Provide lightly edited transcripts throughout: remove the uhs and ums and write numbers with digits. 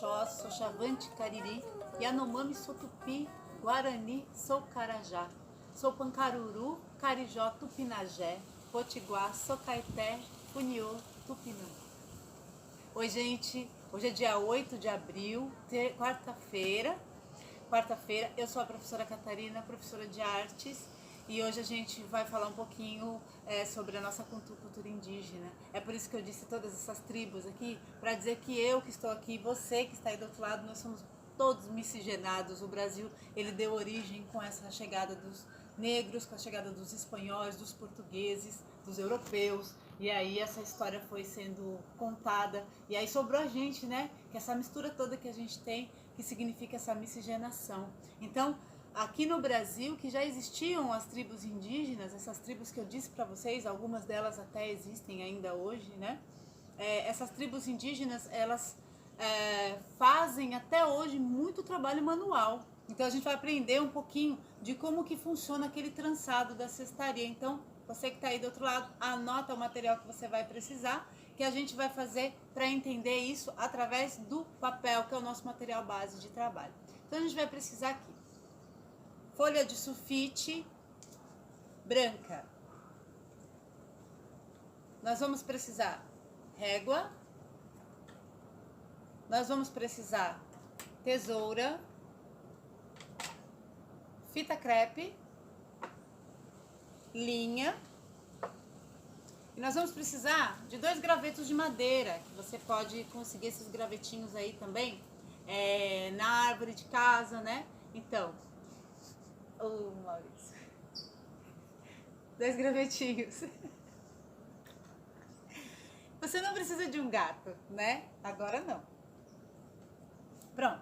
Oxóssi, sou Chavante Cariri, Yanomami, sou Tupi, Guarani, sou Carajá, sou Pancaruru, Carijó, Tupinagé, Potiguar, sou Caeté, Funiô, Tupinambá. Oi, gente, hoje é dia 8 de abril, quarta-feira, eu sou a professora Catarina, professora de artes, e hoje a gente vai falar um pouquinho sobre a nossa cultura indígena. É por isso que eu disse todas essas tribos aqui, para dizer que eu que estou aqui, você que está aí do outro lado, nós somos todos miscigenados. O Brasil, ele deu origem com essa chegada dos negros, com a chegada dos espanhóis, dos portugueses, dos europeus, e aí essa história foi sendo contada, e aí sobrou a gente, né? Que essa mistura toda que a gente tem, que significa essa miscigenação. Então, aqui no Brasil, que já existiam as tribos indígenas, essas tribos que eu disse para vocês, algumas delas até existem ainda hoje, né? Essas tribos indígenas, elas fazem até hoje muito trabalho manual. Então a gente vai aprender um pouquinho de como que funciona aquele trançado da cestaria. Então, você que está aí do outro lado, anota o material que você vai precisar, que a gente vai fazer para entender isso através do papel, que é o nosso material base de trabalho. Então a gente vai precisar aqui folha de sulfite branca. Nós vamos precisar régua. Nós vamos precisar tesoura, fita crepe, linha. E nós vamos precisar de 2 gravetos de madeira, que você pode conseguir esses gravetinhos aí também na árvore de casa, né? Então, Maurício, 2 gravetinhos. Você não precisa de um gato, né? Agora não. Pronto.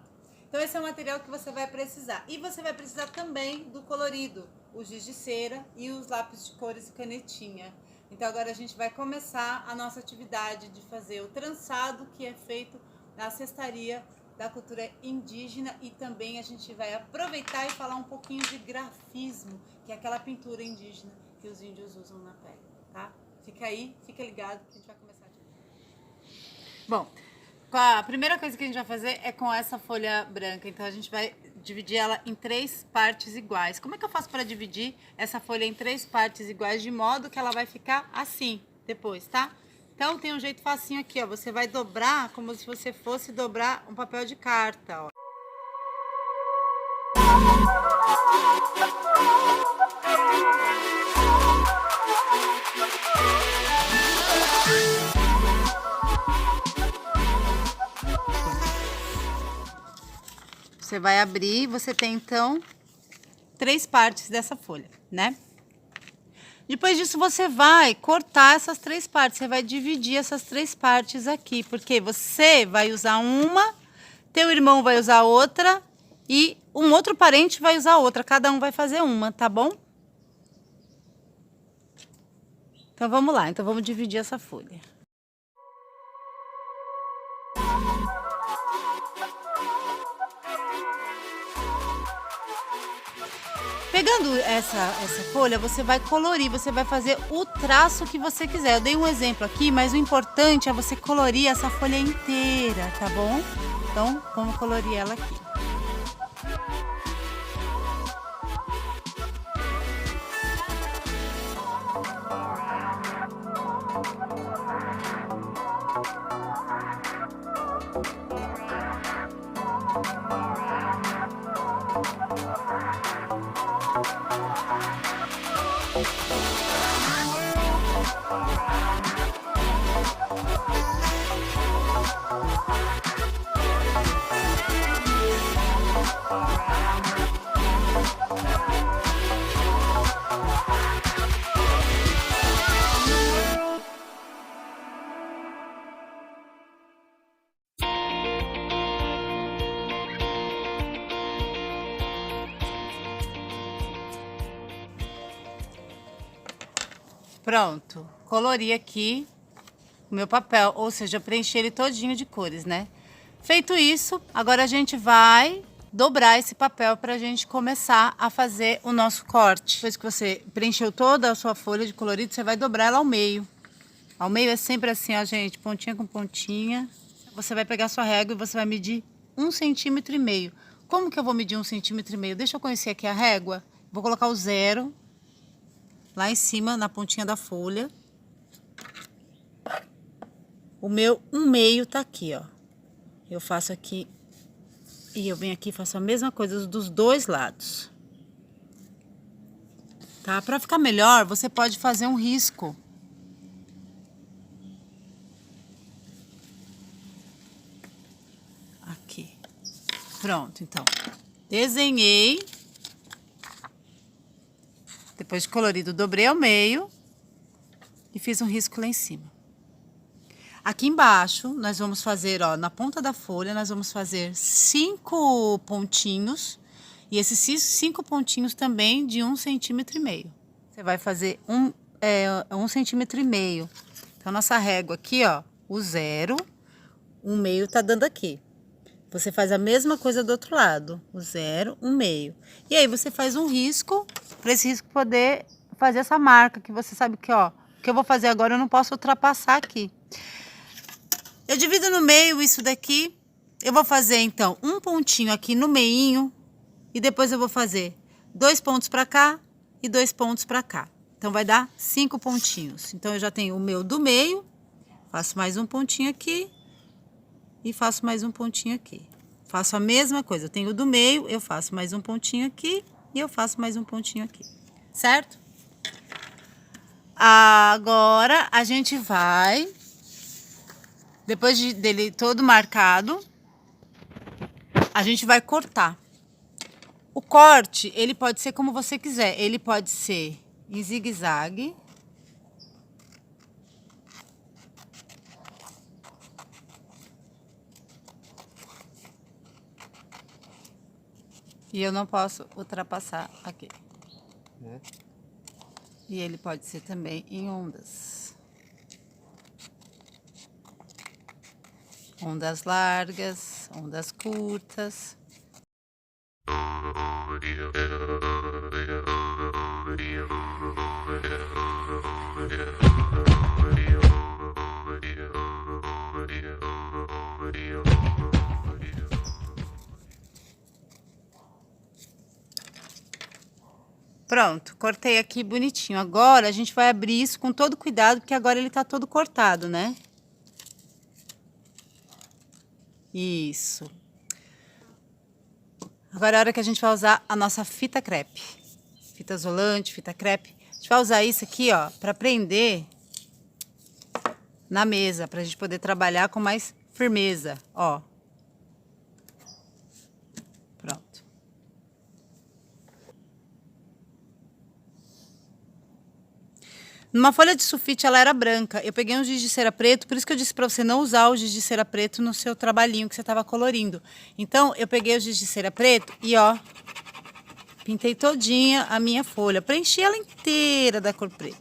Então esse é o material que você vai precisar. E você vai precisar também do colorido, o giz de cera e os lápis de cores e canetinha. Então agora a gente vai começar a nossa atividade de fazer o trançado, que é feito na cestaria da cultura indígena, e também a gente vai aproveitar e falar um pouquinho de grafismo, que é aquela pintura indígena que os índios usam na pele, tá? Fica aí, fica ligado que a gente vai começar a Bom, a primeira coisa que a gente vai fazer é com essa folha branca. Então a gente vai dividir ela em 3 partes iguais. Como é que eu faço para dividir essa folha em 3 partes iguais, de modo que ela vai ficar assim depois, tá? Então tem um jeito facinho aqui, ó. Você vai dobrar como se você fosse dobrar um papel de carta, ó. Você vai abrir, você tem então 3 partes dessa folha, né? Depois disso você vai cortar essas 3 partes, você vai dividir essas 3 partes aqui, porque você vai usar uma, teu irmão vai usar outra e um outro parente vai usar outra, cada um vai fazer uma, tá bom? Então vamos lá, então vamos dividir essa folha. Pegando essa folha, você vai colorir, você vai fazer o traço que você quiser. Eu dei um exemplo aqui, mas o importante é você colorir essa folha inteira, tá bom? Então, vamos colorir ela aqui. Pronto, colori aqui o meu papel, ou seja, preenchi ele todinho de cores, né? Feito isso, agora a gente vai dobrar esse papel para a gente começar a fazer o nosso corte. Depois que você preencheu toda a sua folha de colorido, você vai dobrar ela ao meio. Ao meio é sempre assim, ó, gente, pontinha com pontinha. você vai pegar sua régua e você vai medir 1,5 centímetro. Como que eu vou medir 1,5 centímetro? Deixa eu conhecer aqui a régua. Vou colocar o 0 lá em cima, na pontinha da folha. O meu 1,5 tá aqui, ó. Eu faço aqui e eu venho aqui e faço a mesma coisa dos dois lados. Tá? Pra ficar melhor, você pode fazer um risco. Aqui. Pronto, então. Desenhei. Depois de colorido, dobrei ao meio e fiz um risco lá em cima. Aqui embaixo, nós vamos fazer, ó, na ponta da folha, nós vamos fazer 5 pontinhos. E esses 5 pontinhos também de 1,5 centímetro. Você vai fazer 1,5 centímetro. Então, nossa régua aqui, ó, o 0, 1,5 tá dando aqui. Você faz a mesma coisa do outro lado, o 0, 1,5. E aí, você faz um risco, para esse risco poder fazer essa marca, que você sabe que, ó, o que eu vou fazer agora eu não posso ultrapassar aqui. Eu divido no meio isso daqui. Eu vou fazer, então, um pontinho aqui no meinho. E depois eu vou fazer 2 pontos pra cá e 2 pontos pra cá. Então, vai dar 5 pontinhos. Então, eu já tenho o meu do meio. Faço mais um pontinho aqui. E faço mais um pontinho aqui. Faço a mesma coisa. Eu tenho o do meio, eu faço mais um pontinho aqui. E eu faço mais um pontinho aqui. Certo? Agora, a gente vai... Depois dele todo marcado, a gente vai cortar. O corte, ele pode ser como você quiser. Ele pode ser em zigue-zague. E eu não posso ultrapassar aqui. E ele pode ser também em ondas. Ondas largas, ondas curtas. Pronto, cortei aqui bonitinho. Agora a gente vai abrir isso com todo cuidado, porque agora ele tá todo cortado, né? Isso. Agora é a hora que a gente vai usar a nossa fita crepe. Fita isolante, fita crepe. A gente vai usar isso aqui, ó, pra prender na mesa, pra gente poder trabalhar com mais firmeza, ó. Pronto. Numa folha de sulfite, ela era branca. Eu peguei um giz de cera preto, por isso que eu disse pra você não usar o giz de cera preto no seu trabalhinho que você tava colorindo. Então, eu peguei o giz de cera preto e, ó, pintei todinha a minha folha. Preenchi ela inteira da cor preta.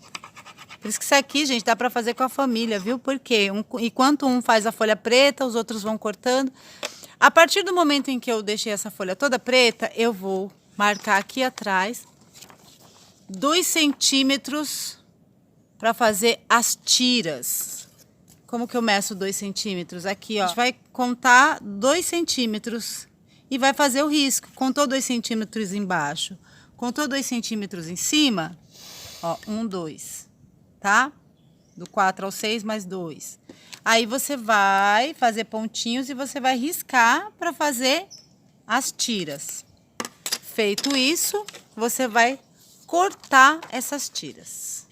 Por isso que isso aqui, gente, dá pra fazer com a família, viu? Porque enquanto um faz a folha preta, os outros vão cortando. A partir do momento em que eu deixei essa folha toda preta, eu vou marcar aqui atrás 2 centímetros para fazer as tiras. Como que eu meço 2 centímetros? Aqui, ó. A gente vai contar 2 centímetros e vai fazer o risco. Contou 2 centímetros embaixo, contou 2 centímetros em cima, ó, 1, 2, tá? Do 4 ao 6 mais 2. Aí você vai fazer pontinhos e você vai riscar para fazer as tiras. Feito isso, você vai cortar essas tiras.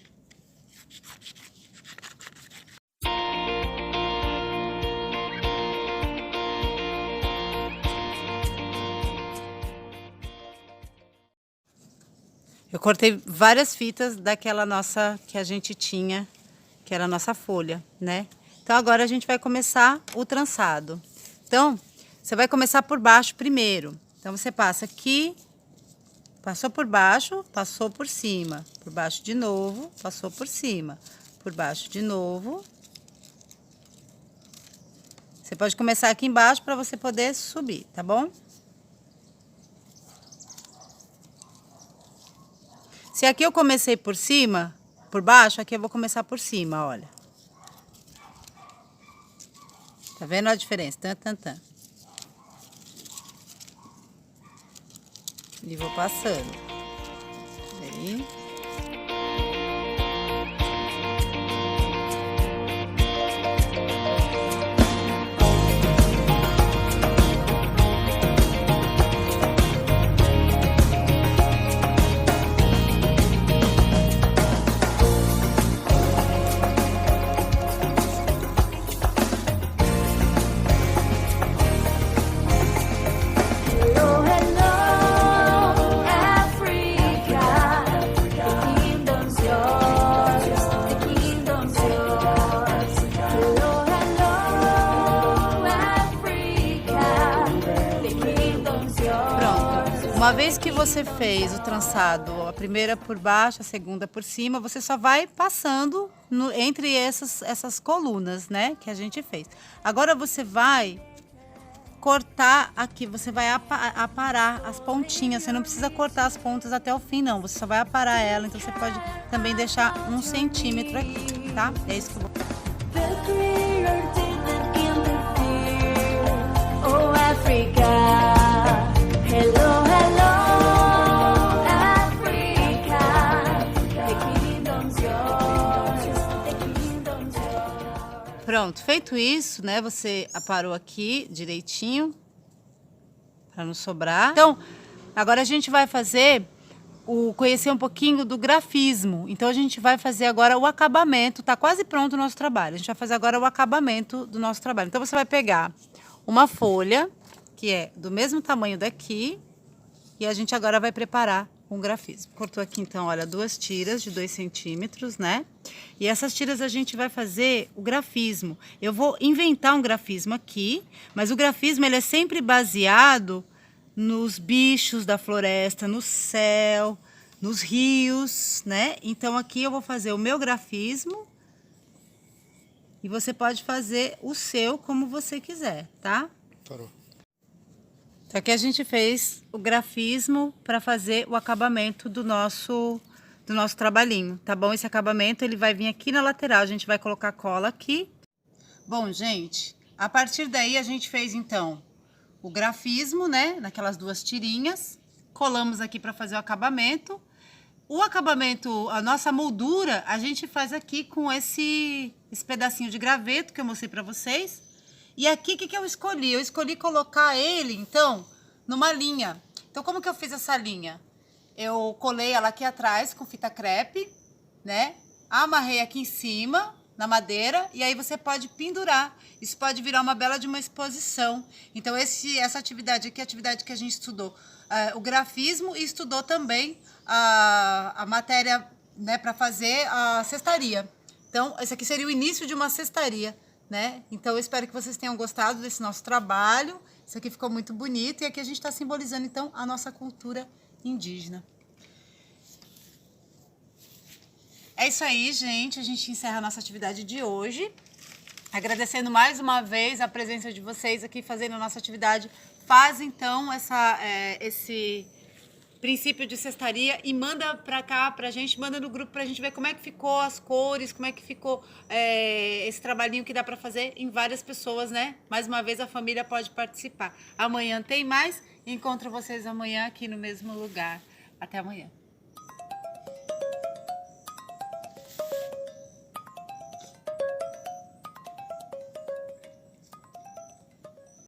Eu cortei várias fitas daquela nossa que a gente tinha, que era a nossa folha, né? Então, agora a gente vai começar o trançado. Então, você vai começar por baixo primeiro. Então, você passa aqui, passou por baixo, passou por cima. Por baixo de novo, passou por cima. Por baixo de novo. Você pode começar aqui embaixo para você poder subir, tá bom? Se aqui eu comecei por cima, por baixo, aqui eu vou começar por cima, olha. Tá vendo a diferença? Tan, tan, tan. E vou passando. Aí. Uma vez que você fez o trançado, a primeira por baixo, a segunda por cima, você só vai passando entre essas colunas, né, que a gente fez. Agora você vai cortar aqui, você vai aparar as pontinhas, você não precisa cortar as pontas até o fim, não, você só vai aparar ela, então você pode também deixar 1 centímetro aqui, tá? É isso que eu vou... Pronto, feito isso, né, você aparou aqui direitinho, para não sobrar. Então, agora a gente vai conhecer um pouquinho do grafismo. Então, a gente vai fazer agora o acabamento, tá quase pronto o nosso trabalho. A gente vai fazer agora o acabamento do nosso trabalho. Então, você vai pegar uma folha, que é do mesmo tamanho daqui, e a gente agora vai preparar um grafismo. Cortou aqui, então, olha, 2 tiras de 2 centímetros, né? E essas tiras a gente vai fazer o grafismo. Eu vou inventar um grafismo aqui, mas o grafismo ele é sempre baseado nos bichos da floresta, no céu, nos rios, né? Então, aqui eu vou fazer o meu grafismo e você pode fazer o seu como você quiser, tá? Parou. Então, aqui a gente fez o grafismo para fazer o acabamento do nosso trabalhinho, tá bom? Esse acabamento ele vai vir aqui na lateral, a gente vai colocar cola aqui. Bom, gente, a partir daí a gente fez então o grafismo, né? Naquelas 2 tirinhas, colamos aqui para fazer o acabamento. O acabamento, a nossa moldura, a gente faz aqui com esse pedacinho de graveto que eu mostrei para vocês. E aqui, o que eu escolhi? Eu escolhi colocar ele, então, numa linha. Então, como que eu fiz essa linha? Eu colei ela aqui atrás com fita crepe, né? Amarrei aqui em cima, na madeira, e aí você pode pendurar. Isso pode virar uma bela de uma exposição. Então, essa atividade aqui é a atividade que a gente estudou. O grafismo e estudou também a matéria, né, para fazer a cestaria. Então, esse aqui seria o início de uma cestaria, né? Então, eu espero que vocês tenham gostado desse nosso trabalho. Isso aqui ficou muito bonito. E aqui a gente está simbolizando, então, a nossa cultura indígena. É isso aí, gente. A gente encerra a nossa atividade de hoje. Agradecendo mais uma vez a presença de vocês aqui fazendo a nossa atividade. Faz, então, esse princípio de cestaria e manda pra cá, pra gente, manda no grupo pra gente ver como é que ficou as cores, como é que ficou esse trabalhinho que dá pra fazer em várias pessoas, né? Mais uma vez a família pode participar. Amanhã tem mais, encontro vocês amanhã aqui no mesmo lugar. Até amanhã.